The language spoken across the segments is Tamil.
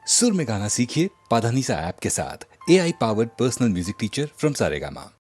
सुर में गाना सीखिए पाधानीसा ऐप के साथ। AI powered personal music teacher from Saregama.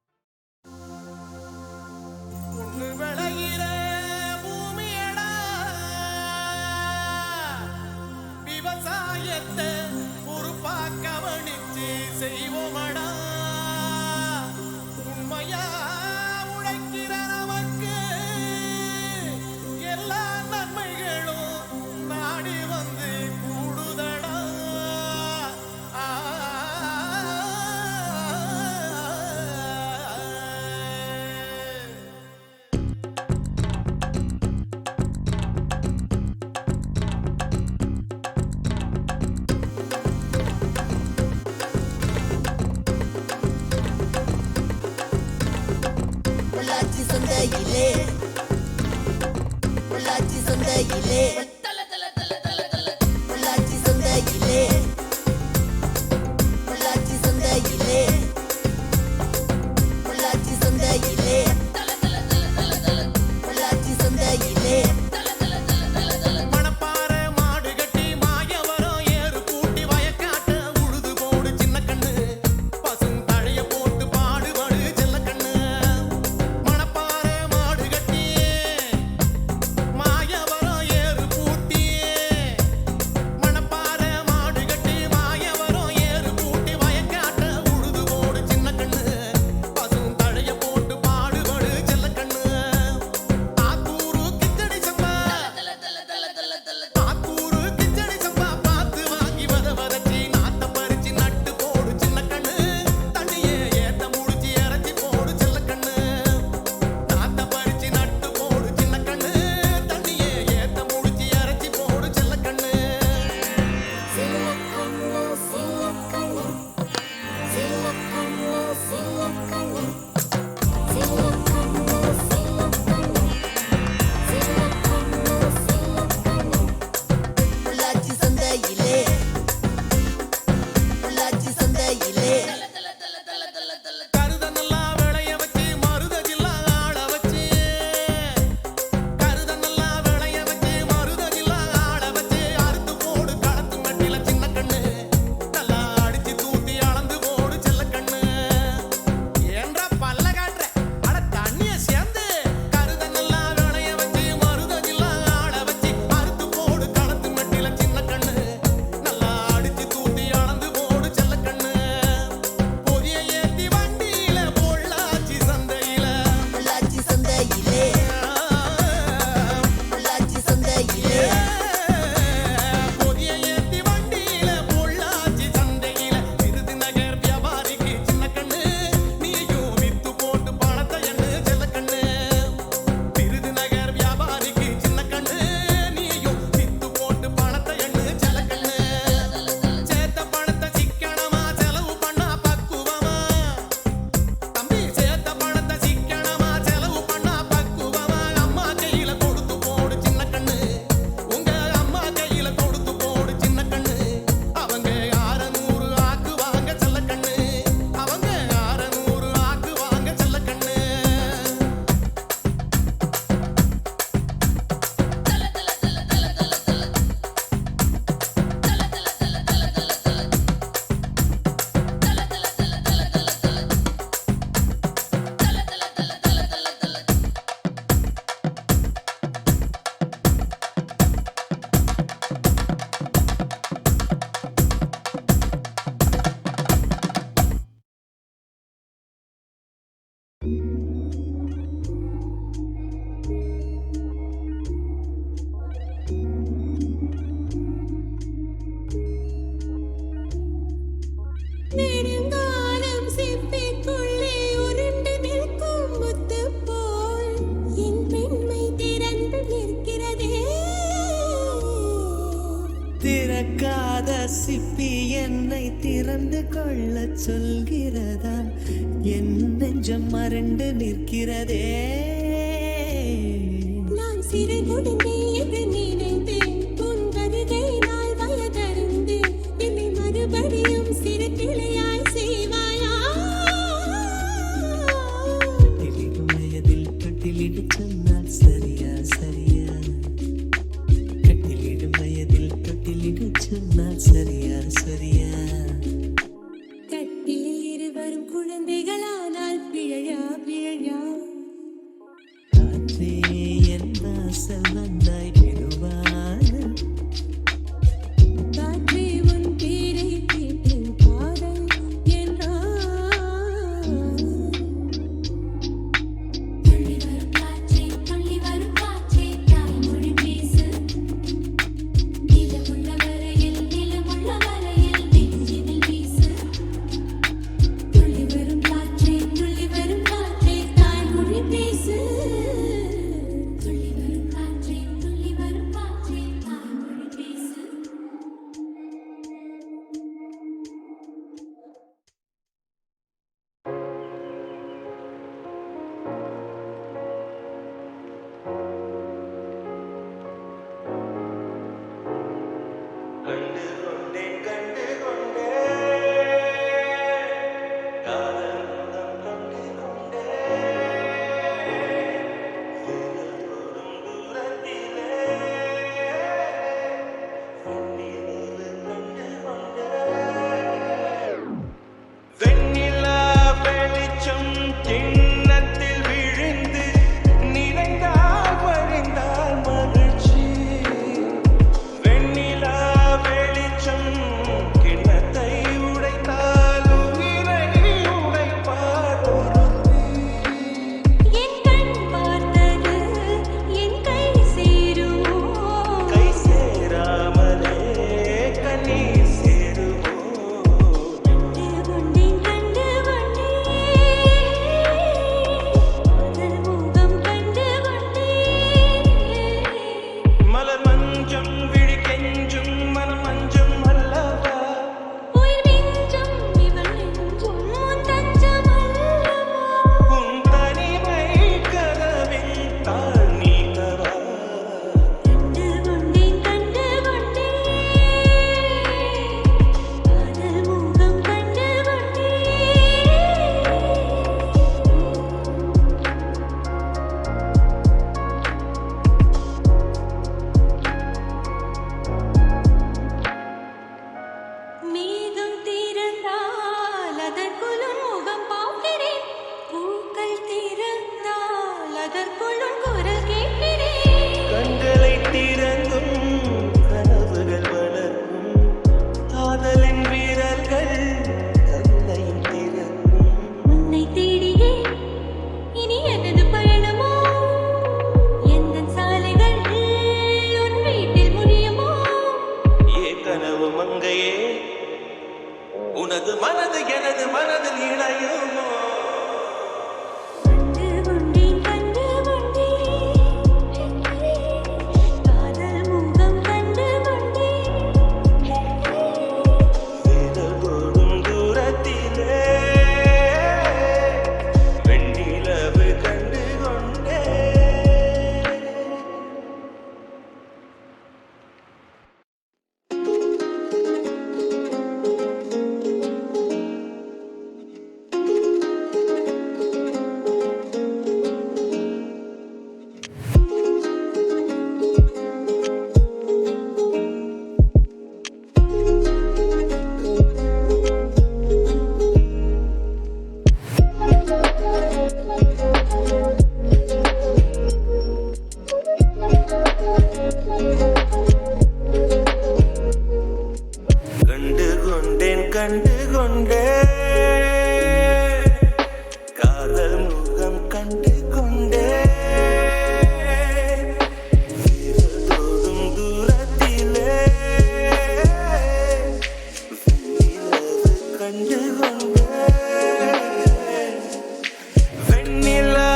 திறக்காத சிப்பி என்னை திறந்து கொள்ள சொல்கிறதா? என் நெஞ்சம் மறண்டு நிற்கிறதே. நான் சிறு குழந்தை என்று நினைத்தேன், உன் வருகை நாள் வயதறிந்து என்னை மறுபடியும் சிறு கிளையாய் செய்வாயா? தொட்டிலிடும் வயதில் தொட்டிலிட சொன்னால் சரியா சரியா? கட்டிலிடும் வயதில் தொட்டிலிட சொன்னால் சரியா? சரியா சரியா கட்டிலில் இருவரும் குழந்தைகளானால் பிழையா பிழையா காற்றே என் வாசல் வந்தாய் மெதுவாக காற்றே உன் பேரை கேட்டேன் காதல் என்றான் துள்ளி வரும் காற்றே தாய்மொழி பேசு நிலமுள்ள வரையில் நெஞ்சினில் வீசு துள்ளி வரும் காற்றே தாய்மொழி பேசு துள்ளி வரும் காற்றே தாய்மொழி பேசு வெண்ணிலா வெளிச்சம் கிண்ணத்தில் விழுந்து நிறைந்தால் வழிந்தால் மகிழ்ச்சி. வெண்ணிலா வெளிச்சம் கிண்ணத்தை உடைத்தால் உயிரை உடைப்பார் ஒருத்தி. என் கண் பார்த்தது என் கை சேருமோ கை சேராமலே கண்ணீர் சேருமோ. கண்டு அதன் முகம் கண்டு மலர் மஞ்சம் விழி கெஞ்சும் மனம் மஞ்சம் அல்லவா. உயிர் நெஞ்சம் இவள் நெஞ்சும் உன் தஞ்சம் அல்லவா உன் தனிமை கதவில் தாழ் நீக்கவா. கண்டு அதன் முகம் கண்டு மேகம் திறந்தால் அதற்குள் உன் முகம் பார்க்கிறேன் பூக்கள் திறந்தால் அதற்குள் உன் குரல் கேட்கிறேன் கண்களை திறந்தும் கனவுகள் வளர்க்கும் காதலின் வீரர்கள் கண்ணையும் திறக்கும். உன்னை தேடியே இனி எனது பயணமோ எந்தன் சாலைகள் உன் வீட்டில் முடியுமோ ஏ கனவு மங்கையே உனது மனது எனது மனதில் இணையுமோ. கண்டு காதல் முகம் கண்டு விரல் தொடும் தூரத்திலே வெண்ணிலவு கண்டு கொண்டே. கண்டு கொண்டேன் காதல் முகம் கண்டு கொண்டேன். விரல் தொடும் தூரத்திலே வெண்ணிலவு கண்டு கொண்டேன். வெண்ணிலா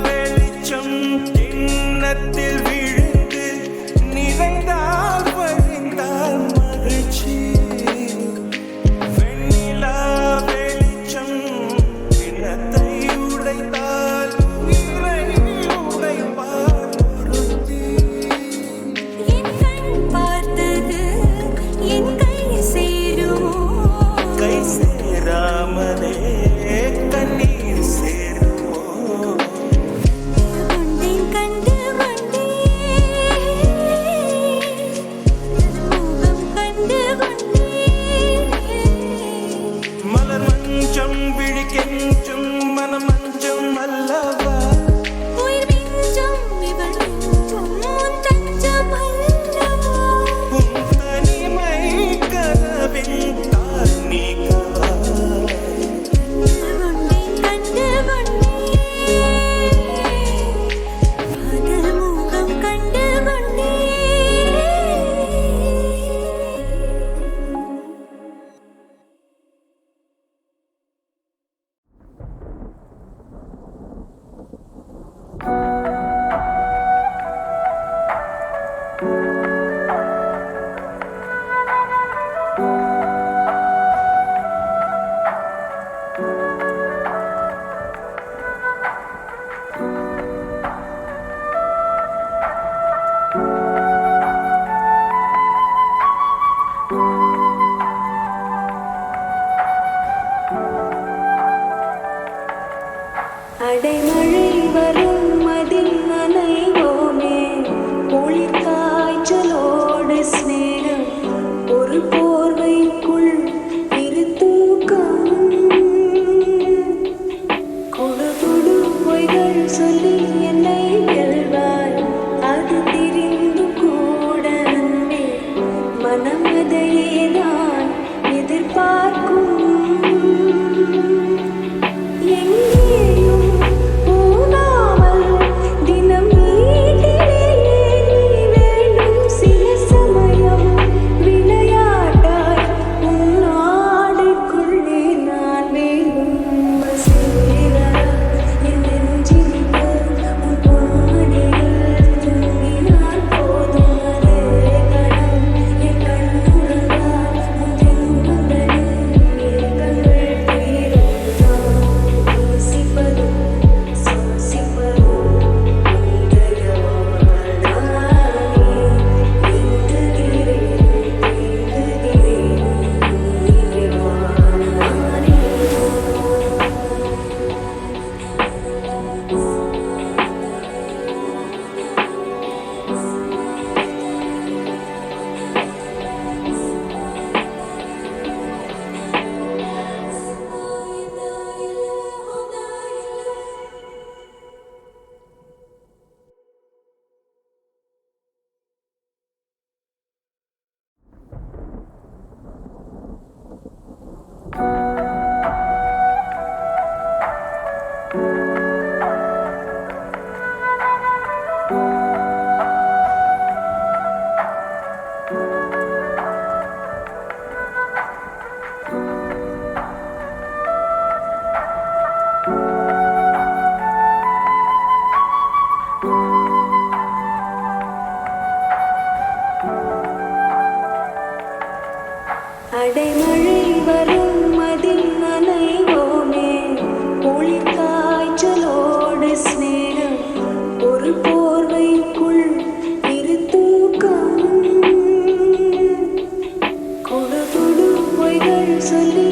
வெளிச்சம் கிண்ணத்தில் விழுந்து நிறைந்தால் வழிந்தால் மகிழ்ச்சி. வெண்ணிலா வெளிச்சம் அடைமழை வரும் அதில் நனைவோமே குளிர் காய்ச்சலோடு ஸ்நேகம் ஒரு போர்வைக்குள் இரு தூக்கம் கொடு கொடு பொய்கள் சொல்லி என்னை வெல்வாய் அது தெரிந்து கூட அன்பே மனம் அதையே நான் எதிர்பார்க்கும் எங்கேயும் போகாமல் தினம் வீட்டிலேயே நீ வேண்டும் சில சமயம் விளையாட்டாய் உன் ஆடைக்குள்ளே நான் வேண்டும் சேரா என் நெஞ்சினில் உன் பொன்மணிகள் தூங்கினால் போதும் அதே கணம் என் கண்ணுறங்கா உன் தென்முதலில் ஏக்கங்கள் தீரும் நான் யோசிப்பதும் சுவாசிப்பதும் உந்தயவானானே நீந்துகிறேன் நீந்துகிறேன் அடைமழை வரும் அதில் நனைவோமே குளிர் காய்ச்சலோடு ஸ்நேகம் ஒரு போர்வைக்குள் இரு தூக்கம் கொடு கொடு பொய்கள் சொல்லி